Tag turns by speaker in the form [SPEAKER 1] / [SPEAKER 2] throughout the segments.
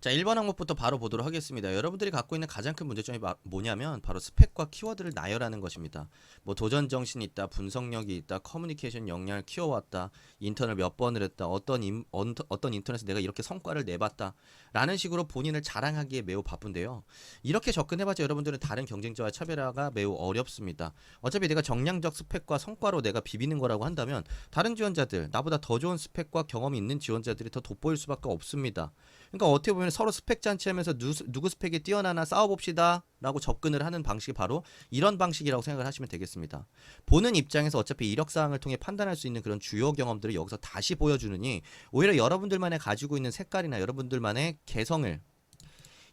[SPEAKER 1] 자, 1번 항목부터 바로 보도록 하겠습니다. 여러분들이 갖고 있는 가장 큰 문제점이 뭐냐면 바로 스펙과 키워드를 나열하는 것입니다. 뭐 도전 정신이 있다, 분석력이 있다, 커뮤니케이션 역량을 키워왔다, 인턴을 몇 번을 했다, 어떤 인턴에서 내가 이렇게 성과를 내봤다 라는 식으로 본인을 자랑하기에 매우 바쁜데요. 이렇게 접근해봤자 여러분들은 다른 경쟁자와 차별화가 매우 어렵습니다. 어차피 내가 정량적 스펙과 성과로 내가 비비는 거라고 한다면 다른 지원자들, 나보다 더 좋은 스펙과 경험이 있는 지원자들이 더 돋보일 수밖에 없습니다. 그러니까 어떻게 보면 서로 스펙 잔치하면서 누구 스펙이 뛰어나나 싸워봅시다 라고 접근을 하는 방식이 바로 이런 방식이라고 생각을 하시면 되겠습니다. 보는 입장에서 어차피 이력사항을 통해 판단할 수 있는 그런 주요 경험들을 여기서 다시 보여주느니 오히려 여러분들만의 가지고 있는 색깔이나 여러분들만의 개성을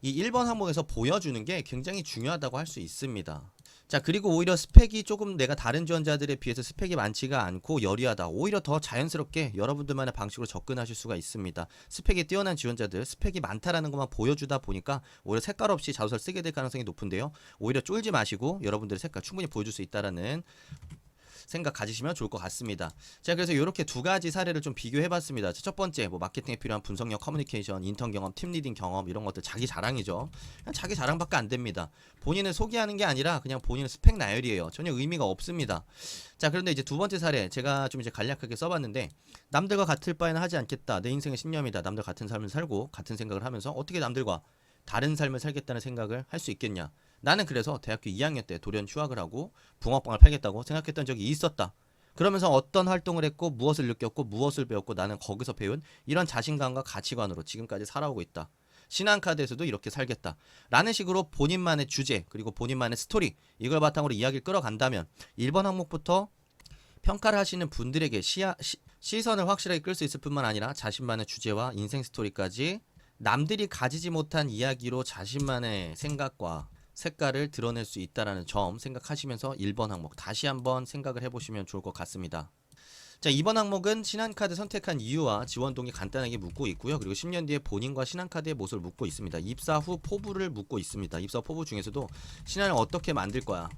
[SPEAKER 1] 이 1번 항목에서 보여주는 게 굉장히 중요하다고 할 수 있습니다. 자, 그리고 오히려 스펙이 조금 내가 다른 지원자들에 비해서 스펙이 많지가 않고 여리하다, 오히려 더 자연스럽게 여러분들만의 방식으로 접근하실 수가 있습니다. 스펙이 뛰어난 지원자들, 스펙이 많다라는 것만 보여주다 보니까 오히려 색깔 없이 자소서를 쓰게 될 가능성이 높은데요. 오히려 쫄지 마시고 여러분들의 색깔 충분히 보여줄 수 있다라는 생각 가지시면 좋을 것 같습니다. 자, 그래서 이렇게 두 가지 사례를 좀 비교해봤습니다. 첫 번째, 뭐 마케팅에 필요한 분석력, 커뮤니케이션, 인턴 경험, 팀 리딩 경험 이런 것들 자기 자랑이죠. 그냥 자기 자랑밖에 안 됩니다. 본인을 소개하는 게 아니라 그냥 본인의 스펙 나열이에요. 전혀 의미가 없습니다. 자, 그런데 이제 두 번째 사례 제가 좀 이제 간략하게 써봤는데, 남들과 같을 바에는 하지 않겠다. 내 인생의 신념이다. 남들 같은 삶을 살고 같은 생각을 하면서 어떻게 남들과 다른 삶을 살겠다는 생각을 할 수 있겠냐. 나는 그래서 대학교 2학년 때 돌연 휴학을 하고 붕어빵을 팔겠다고 생각했던 적이 있었다. 그러면서 어떤 활동을 했고 무엇을 느꼈고 무엇을 배웠고 나는 거기서 배운 이런 자신감과 가치관으로 지금까지 살아오고 있다. 신한카드에서도 이렇게 살겠다 라는 식으로 본인만의 주제 그리고 본인만의 스토리, 이걸 바탕으로 이야기를 끌어간다면 1번 항목부터 평가를 하시는 분들에게 시선을 확실하게 끌 수 있을 뿐만 아니라 자신만의 주제와 인생 스토리까지 남들이 가지지 못한 이야기로 자신만의 생각과 색깔을 드러낼 수 있다는 점 생각하시면서 1번 항목 다시 한번 생각을 해보시면 좋을 것 같습니다. 자, 2번 항목은 신한카드 선택한 이유와 지원 동기 간단하게 묻고 있고요. 그리고 10년 뒤에 본인과 신한카드의 모습을 묻고 있습니다. 입사 후 포부를 묻고 있습니다. 입사 포부 중에서도 신한을 어떻게 만들 거야?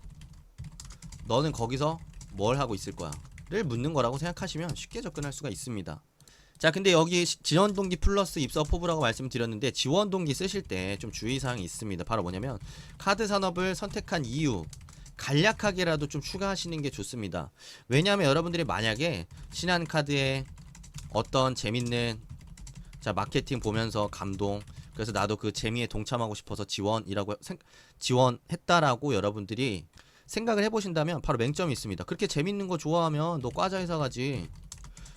[SPEAKER 1] 너는 거기서 뭘 하고 있을 거야? 를 묻는 거라고 생각하시면 쉽게 접근할 수가 있습니다. 자, 근데 여기 지원 동기 플러스 입사 포부라고 말씀드렸는데 지원 동기 쓰실 때 좀 주의사항이 있습니다. 바로 뭐냐면 카드 산업을 선택한 이유 간략하게라도 좀 추가하시는 게 좋습니다. 왜냐하면 여러분들이 만약에 신한카드에 어떤 재밌는 마케팅 보면서 감동, 그래서 나도 그 재미에 동참하고 싶어서 지원했다라고 여러분들이 생각을 해보신다면 바로 맹점이 있습니다. 그렇게 재밌는 거 좋아하면 너 과자 회사 가지,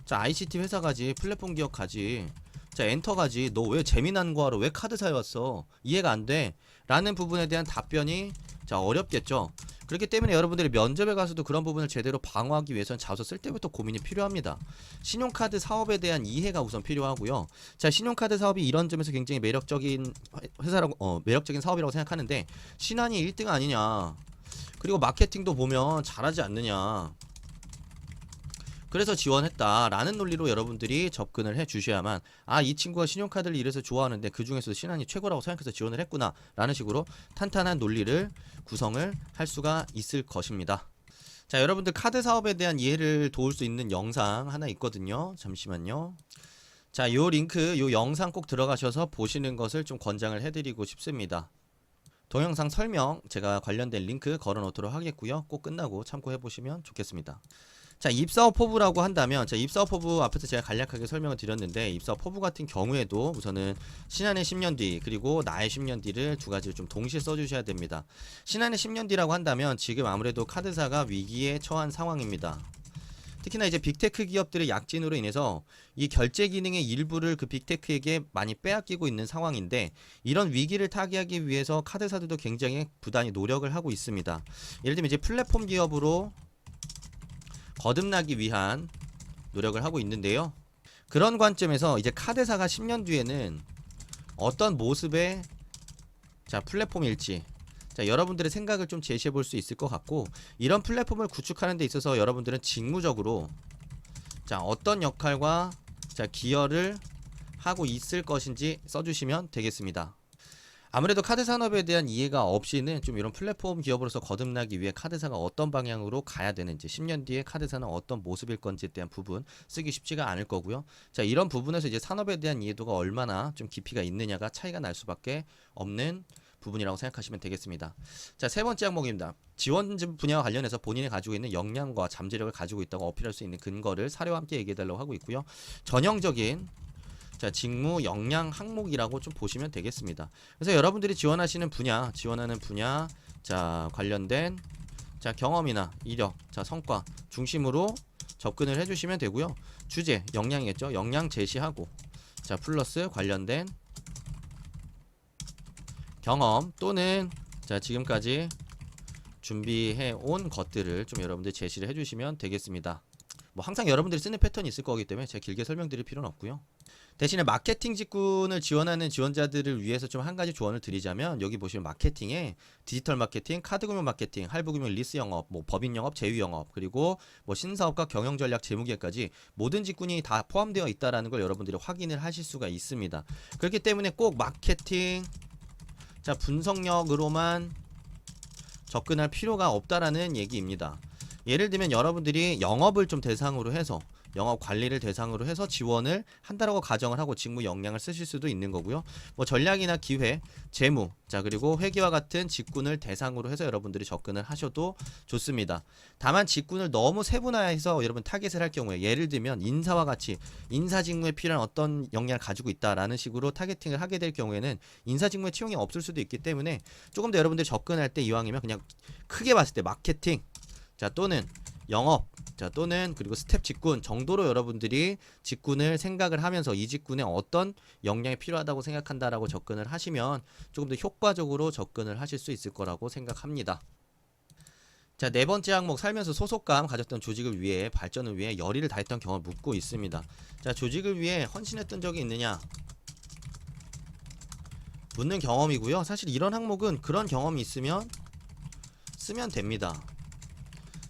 [SPEAKER 1] 자 ICT 회사 가지, 플랫폼 기업 가지, 자 엔터 가지, 너 왜 재미난 거 하러 왜 카드사에 왔어? 이해가 안 돼 라는 부분에 대한 답변이 어렵겠죠. 그렇기 때문에 여러분들이 면접에 가서도 그런 부분을 제대로 방어하기 위해서는 자소 쓸 때부터 고민이 필요합니다. 신용카드 사업에 대한 이해가 우선 필요하고요. 자, 신용카드 사업이 이런 점에서 굉장히 매력적인 매력적인 사업이라고 생각하는데 신한이 1등 아니냐, 그리고 마케팅도 보면 잘하지 않느냐, 그래서 지원했다라는 논리로 여러분들이 접근을 해 주셔야만, 아, 이 친구가 신용카드를 이래서 좋아하는데 그 중에서도 신한이 최고라고 생각해서 지원을 했구나 라는 식으로 탄탄한 논리를 구성을 할 수가 있을 것입니다. 자, 여러분들 카드 사업에 대한 이해를 도울 수 있는 영상 하나 있거든요. 잠시만요. 자, 요 링크, 요 영상 꼭 들어가셔서 보시는 것을 좀 권장을 해드리고 싶습니다. 동영상 설명 제가 관련된 링크 걸어놓도록 하겠고요. 꼭 끝나고 참고해보시면 좋겠습니다. 자, 입사업 포부라고 한다면, 자, 입사업 포부 앞에서 제가 간략하게 설명을 드렸는데, 입사업 포부 같은 경우에도 우선은 신한의 10년 뒤 그리고 나의 10년 뒤를 두 가지를 좀 동시에 써주셔야 됩니다. 신한의 10년 뒤라고 한다면 지금 아무래도 카드사가 위기에 처한 상황입니다. 특히나 이제 빅테크 기업들의 약진으로 인해서 이 결제 기능의 일부를 그 빅테크에게 많이 빼앗기고 있는 상황인데, 이런 위기를 타개하기 위해서 카드사들도 굉장히 부단히 노력을 하고 있습니다. 예를 들면 이제 플랫폼 기업으로 거듭나기 위한 노력을 하고 있는데요. 그런 관점에서 이제 카드사가 10년 뒤에는 어떤 모습의 플랫폼일지 여러분들의 생각을 좀 제시해 볼 수 있을 것 같고, 이런 플랫폼을 구축하는 데 있어서 여러분들은 직무적으로 어떤 역할과 기여를 하고 있을 것인지 써주시면 되겠습니다. 아무래도 카드 산업에 대한 이해가 없이는 좀 이런 플랫폼 기업으로서 거듭나기 위해 카드사가 어떤 방향으로 가야 되는지 10년 뒤에 카드사는 어떤 모습일 건지에 대한 부분 쓰기 쉽지가 않을 거고요. 자, 이런 부분에서 이제 산업에 대한 이해도가 얼마나 좀 깊이가 있느냐가 차이가 날 수밖에 없는 부분이라고 생각하시면 되겠습니다. 자, 세 번째 항목입니다. 지원 분야와 관련해서 본인이 가지고 있는 역량과 잠재력을 가지고 있다고 어필할 수 있는 근거를 사례와 함께 얘기해달라고 하고 있고요. 전형적인 자, 직무 역량 항목이라고 좀 보시면 되겠습니다. 그래서 여러분들이 지원하시는 분야, 지원하는 분야, 자, 관련된 자, 경험이나 이력, 자, 성과 중심으로 접근을 해주시면 되고요. 주제, 역량이겠죠. 역량 제시하고, 자, 플러스 관련된 경험 또는 자, 지금까지 준비해 온 것들을 좀 여러분들 제시를 해주시면 되겠습니다. 뭐 항상 여러분들이 쓰는 패턴이 있을 거기 때문에 제가 길게 설명드릴 필요는 없고요. 대신에 마케팅 직군을 지원하는 지원자들을 위해서 좀 한 가지 조언을 드리자면 여기 보시면 마케팅에 디지털 마케팅, 카드금융 마케팅, 할부금융 리스 영업, 뭐 법인 영업, 제휴 영업, 그리고 뭐 신사업과 경영 전략 재무계획까지 모든 직군이 다 포함되어 있다라는 걸 여러분들이 확인을 하실 수가 있습니다. 그렇기 때문에 꼭 마케팅 자, 분석력으로만 접근할 필요가 없다라는 얘기입니다. 예를 들면 여러분들이 영업을 좀 대상으로 해서 영업 관리를 대상으로 해서 지원을 한다라고 가정을 하고 직무 역량을 쓰실 수도 있는 거고요. 뭐 전략이나 기획, 재무, 자, 그리고 회계와 같은 직군을 대상으로 해서 여러분들이 접근을 하셔도 좋습니다. 다만 직군을 너무 세분화해서 여러분 타겟을 할 경우에 예를 들면 인사와 같이 인사 직무에 필요한 어떤 역량을 가지고 있다라는 식으로 타겟팅을 하게 될 경우에는 인사 직무에 채용이 없을 수도 있기 때문에 조금 더 여러분들이 접근할 때 이왕이면 그냥 크게 봤을 때 마케팅, 자, 또는 영업, 자, 또는 그리고 스텝 직군 정도로 여러분들이 직군을 생각을 하면서 이 직군에 어떤 역량이 필요하다고 생각한다라고 접근을 하시면 조금 더 효과적으로 접근을 하실 수 있을 거라고 생각합니다. 자, 네 번째 항목, 살면서 소속감 가졌던 조직을 위해 발전을 위해 열의를 다했던 경험을 묻고 있습니다. 자, 조직을 위해 헌신했던 적이 있느냐 묻는 경험이고요. 사실 이런 항목은 그런 경험이 있으면 쓰면 됩니다.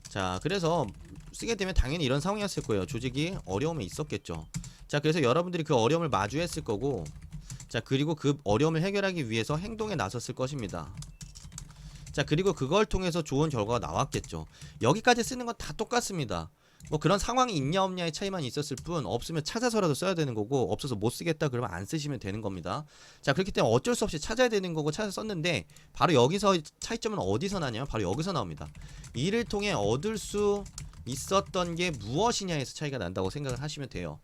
[SPEAKER 1] 자, 그래서 쓰게 되면 당연히 이런 상황이었을 거예요. 조직이 어려움이 있었겠죠. 자, 그래서 여러분들이 그 어려움을 마주했을 거고, 자, 그리고 그 어려움을 해결하기 위해서 행동에 나섰을 것입니다. 자, 그리고 그걸 통해서 좋은 결과가 나왔겠죠. 여기까지 쓰는 건 다 똑같습니다. 뭐 그런 상황이 있냐 없냐의 차이만 있었을 뿐, 없으면 찾아서라도 써야 되는 거고, 없어서 못 쓰겠다 그러면 안 쓰시면 되는 겁니다. 자, 그렇기 때문에 어쩔 수 없이 찾아야 되는 거고 찾아서 썼는데, 바로 여기서 차이점은 어디서 나냐면 바로 여기서 나옵니다. 이를 통해 얻을 수 있었던 게 무엇이냐에서 차이가 난다고 생각을 하시면 돼요.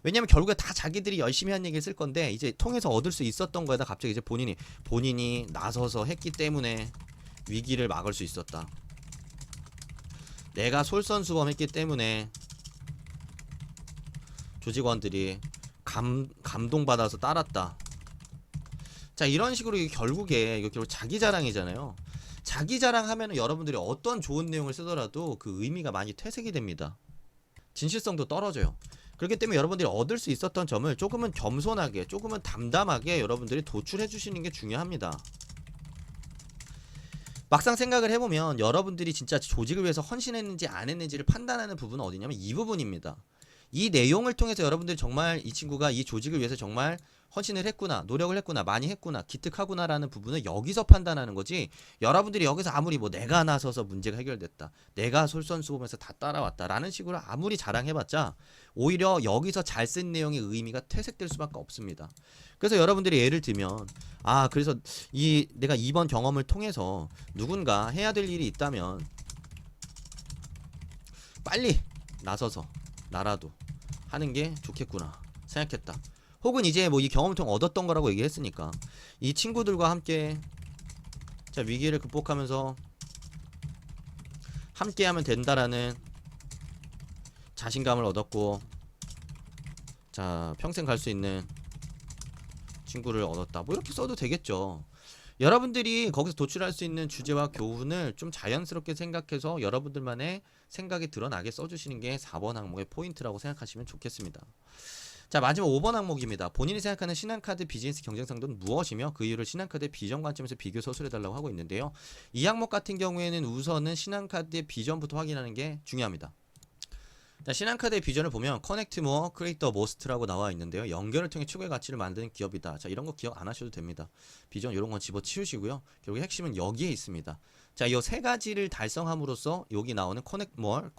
[SPEAKER 1] 왜냐면 결국에 다 자기들이 열심히 한 얘기를 쓸 건데, 이제 통해서 얻을 수 있었던 거에다 갑자기 이제 본인이 나서서 했기 때문에 위기를 막을 수 있었다. 내가 솔선수범했기 때문에 조직원들이 감동받아서 따랐다. 자, 이런 식으로 결국에 이거 결국 자기 자랑이잖아요. 자기 자랑하면 여러분들이 어떤 좋은 내용을 쓰더라도 그 의미가 많이 퇴색이 됩니다. 진실성도 떨어져요. 그렇기 때문에 여러분들이 얻을 수 있었던 점을 조금은 겸손하게, 조금은 담담하게 여러분들이 도출해 주시는 게 중요합니다. 막상 생각을 해보면 여러분들이 진짜 조직을 위해서 헌신했는지 안 했는지를 판단하는 부분은 어디냐면 이 부분입니다. 이 내용을 통해서 여러분들이 정말 이 친구가 이 조직을 위해서 정말 헌신을 했구나, 노력을 했구나, 많이 했구나, 기특하구나 라는 부분을 여기서 판단하는 거지, 여러분들이 여기서 아무리 뭐 내가 나서서 문제가 해결됐다, 내가 솔선수범해서 다 따라왔다 라는 식으로 아무리 자랑해봤자 오히려 여기서 잘 쓴 내용의 의미가 퇴색될 수밖에 없습니다. 그래서 여러분들이 예를 들면 그래서 내가 이번 경험을 통해서 누군가 해야 될 일이 있다면 빨리 나서서 나라도 하는 게 좋겠구나 생각했다. 혹은 이제 뭐 이 경험을 통해 얻었던 거라고 얘기했으니까 이 친구들과 함께 자, 위기를 극복하면서 함께하면 된다라는 자신감을 얻었고, 자, 평생 갈 수 있는 친구를 얻었다. 뭐 이렇게 써도 되겠죠. 여러분들이 거기서 도출할 수 있는 주제와 교훈을 좀 자연스럽게 생각해서 여러분들만의 생각이 드러나게 써주시는 게 4번 항목의 포인트라고 생각하시면 좋겠습니다. 자, 마지막 5번 항목입니다. 본인이 생각하는 신한카드 비즈니스 경쟁성도는 무엇이며 그 이유를 신한카드의 비전 관점에서 비교 서술해달라고 하고 있는데요. 이 항목 같은 경우에는 우선은 신한카드의 비전부터 확인하는 게 중요합니다. 자, 신한카드의 비전을 보면 커넥트 모어, 크리에이트 더 모스트라고 나와 있는데요. 연결을 통해 추구의 가치를 만드는 기업이다. 자, 이런 거 기억 안 하셔도 됩니다. 비전 이런 건 집어치우시고요. 결국 핵심은 여기에 있습니다. 자, 이 세 가지를 달성함으로써 여기 나오는 커넥트 모어,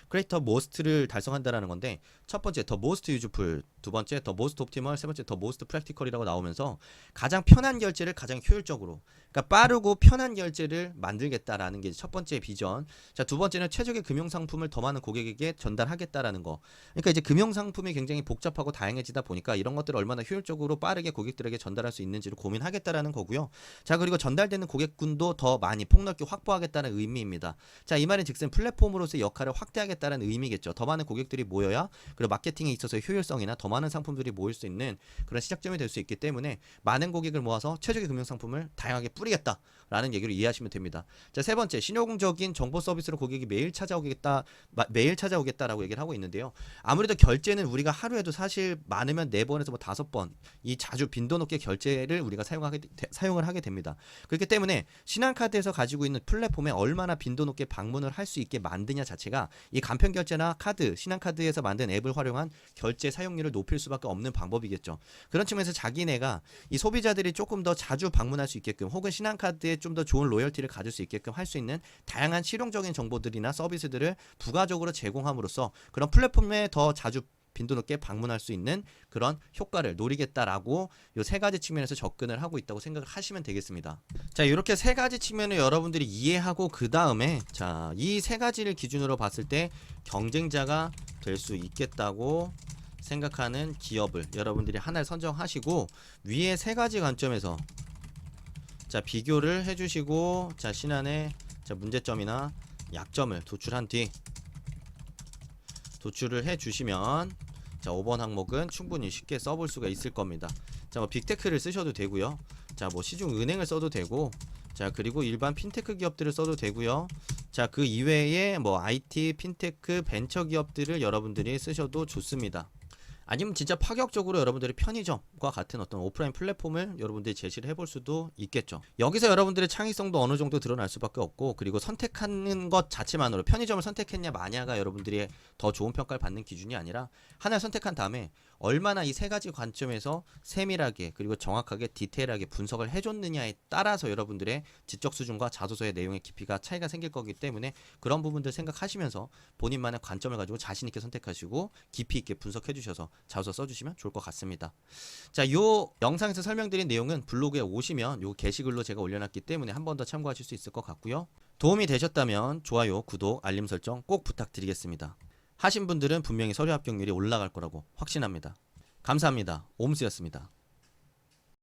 [SPEAKER 1] 크리에이트 더 모스트를 달성한다라는 건데, 첫 번째 더 모스트 유즈풀, 두 번째 더 모스트 옵티멀, 세 번째 더 모스트 프랙티컬이라고 나오면서 가장 편한 결제를 가장 효율적으로, 그러니까 빠르고 편한 결제를 만들겠다라는 게 첫 번째 비전. 자, 두 번째는 최적의 금융 상품을 더 많은 고객에게 전달하겠다라는 거. 그러니까 이제 금융 상품이 굉장히 복잡하고 다양해지다 보니까 이런 것들을 얼마나 효율적으로 빠르게 고객들에게 전달할 수 있는지를 고민하겠다라는 거고요. 자, 그리고 전달되는 고객군도 더 많이 폭넓게 확보하겠다는 의미입니다. 자, 이 말은 즉슨 플랫폼으로서의 역할을 확대하겠다는 의미겠죠. 더 많은 고객들이 모여야, 그리고 마케팅에 있어서의 효율성이나 더 많은 상품들이 모일 수 있는 그런 시작점이 될 수 있기 때문에 많은 고객을 모아서 최적의 금융 상품을 다양하게 뿌리겠다라는 얘기를 이해하시면 됩니다. 자, 세 번째, 신용적인 정보 서비스로 고객이 매일 찾아오겠다라고 얘기를 하고 있는데요. 아무래도 결제는 우리가 하루에도 사실 많으면 4번에서 뭐 5번 이 자주 빈도 높게 결제를 우리가 사용을 하게 됩니다. 그렇기 때문에 신한카드에서 가지고 있는 플랫폼에 얼마나 빈도 높게 방문을 할 수 있게 만드냐 자체가 이 간편 결제나 카드, 신한카드에서 만든 앱을 활용한 결제 사용률을 높일 수밖에 없는 방법이겠죠. 그런 측면에서 자기네가 이 소비자들이 조금 더 자주 방문할 수 있게끔, 혹은 신한카드에 좀 더 좋은 로열티를 가질 수 있게끔 할 수 있는 다양한 실용적인 정보들이나 서비스들을 부가적으로 제공함으로써 그런 플랫폼에 더 자주 빈도 높게 방문할 수 있는 그런 효과를 노리겠다라고 이 세 가지 측면에서 접근을 하고 있다고 생각을 하시면 되겠습니다. 자, 이렇게 세 가지 측면을 여러분들이 이해하고 그 다음에 자, 이 세 가지를 기준으로 봤을 때 경쟁자가 될 수 있겠다고 생각하는 기업을 여러분들이 하나를 선정하시고 위에 세 가지 관점에서 자, 비교를 해주시고, 자, 신한의 자, 문제점이나 약점을 도출한 뒤 도출을 해주시면, 자, 5번 항목은 충분히 쉽게 써볼 수가 있을 겁니다. 자, 뭐 빅테크를 쓰셔도 되고요. 자, 뭐 시중은행을 써도 되고, 자, 그리고 일반 핀테크 기업들을 써도 되고요. 자, 그 이외에 뭐 IT, 핀테크, 벤처 기업들을 여러분들이 쓰셔도 좋습니다. 아니면 진짜 파격적으로 여러분들이 편의점과 같은 어떤 오프라인 플랫폼을 여러분들이 제시를 해볼 수도 있겠죠. 여기서 여러분들의 창의성도 어느 정도 드러날 수밖에 없고, 그리고 선택하는 것 자체만으로 편의점을 선택했냐 마냐가 여러분들이 더 좋은 평가를 받는 기준이 아니라 하나를 선택한 다음에 얼마나 이 세 가지 관점에서 세밀하게 그리고 정확하게 디테일하게 분석을 해줬느냐에 따라서 여러분들의 지적 수준과 자소서의 내용의 깊이가 차이가 생길 거기 때문에 그런 부분들 생각하시면서 본인만의 관점을 가지고 자신 있게 선택하시고 깊이 있게 분석해 주셔서 자소서 써주시면 좋을 것 같습니다. 자, 요 영상에서 설명드린 내용은 블로그에 오시면 요 게시글로 제가 올려놨기 때문에 한 번 더 참고하실 수 있을 것 같고요. 도움이 되셨다면 좋아요, 구독, 알림 설정 꼭 부탁드리겠습니다. 하신 분들은 분명히 서류 합격률이 올라갈 거라고 확신합니다. 감사합니다. 옴스였습니다.